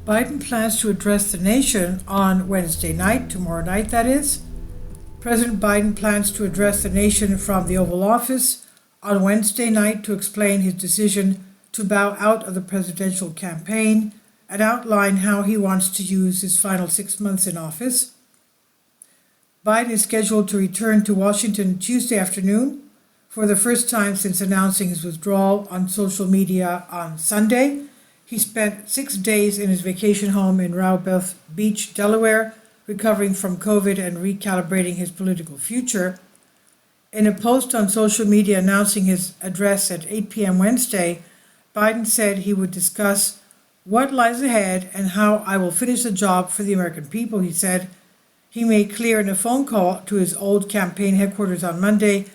Biden plans to address the nation on Wednesday night, tomorrow night that is. President Biden plans to address the nation from the Oval Office on Wednesday night to explain his decision to bow out of the presidential campaign and outline how he wants to use his final 6 months in office. Biden is scheduled to return to Washington Tuesday afternoon for the first time since announcing his withdrawal on social media on Sunday. He spent 6 days in his vacation home in Roosevelt Beach, Delaware, recovering from COVID and recalibrating his political future. In a post on social media announcing his address at 8 p.m. Wednesday, Biden said he would discuss what lies ahead and how I will finish the job for the American people, he said. He made clear in a phone call to his old campaign headquarters on Monday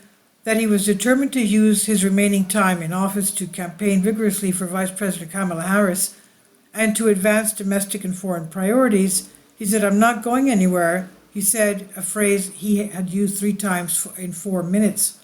that he was determined to use his remaining time in office to campaign vigorously for Vice President Kamala Harris and to advance domestic and foreign priorities. He said, "I'm not going anywhere," he said, a phrase he had used 3 times in 4 minutes.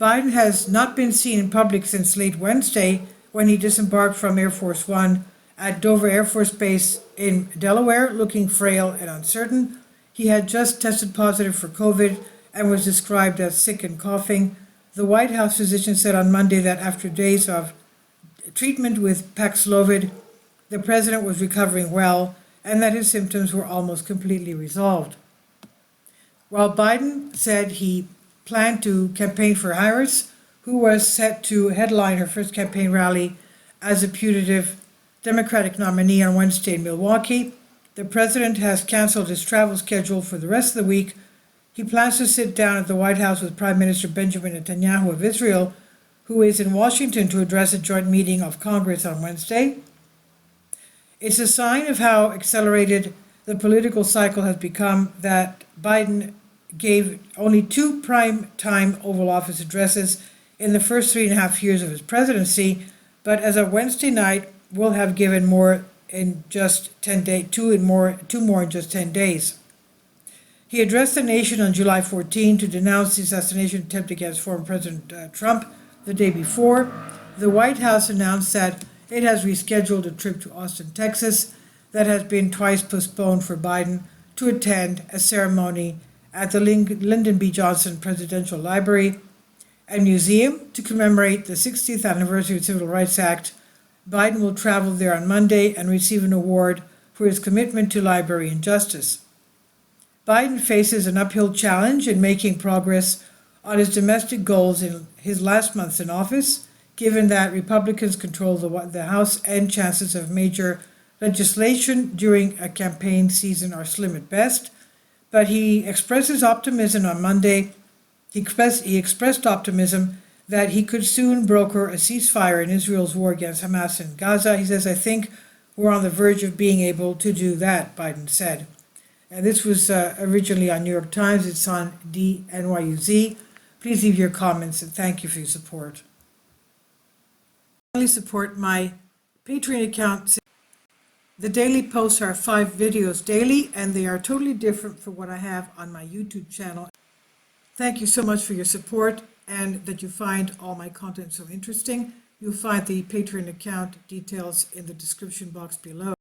Biden has not been seen in public since late Wednesday when he disembarked from Air Force One at Dover Air Force Base in Delaware, looking frail and uncertain. He had just tested positive for COVID and was described as sick and coughing. The White House physician said on Monday that after days of treatment with Paxlovid, the president was recovering well and that his symptoms were almost completely resolved. While Biden said he planned to campaign for Harris, who was set to headline her first campaign rally as a putative Democratic nominee on Wednesday in Milwaukee, the president has canceled his travel schedule for the rest of the week. He plans to sit down at the White House with Prime Minister Benjamin Netanyahu of Israel, who is in Washington to address a joint meeting of Congress on Wednesday. It's a sign of how accelerated the political cycle has become that Biden gave only 2 prime-time Oval Office addresses in the first 3.5 years of his presidency, but as of Wednesday night, will have given more in just 10 days, two more in just 10 days. He addressed the nation on July 14 to denounce the assassination attempt against former President Trump the day before. The White House announced that it has rescheduled a trip to Austin, Texas, that has been twice postponed for Biden to attend a ceremony at the Lyndon B. Johnson Presidential Library and Museum to commemorate the 60th anniversary of the Civil Rights Act. Biden will travel there on Monday and receive an award for his commitment to library and justice. Biden faces an uphill challenge in making progress on his domestic goals in his last months in office, given that Republicans control the House and chances of major legislation during a campaign season are slim at best. But he expresses optimism on Monday. He expressed optimism that he could soon broker a ceasefire in Israel's war against Hamas in Gaza. He says, "I think we're on the verge of being able to do that," Biden said. And this was originally on New York Times. It's on DNYUZ. Please leave your comments and thank you for your support. Finally, support my Patreon account. The daily posts are 5 videos daily, and they are totally different from what I have on my YouTube channel. Thank you so much for your support and that you find all my content so interesting. You'll find the Patreon account details in the description box below.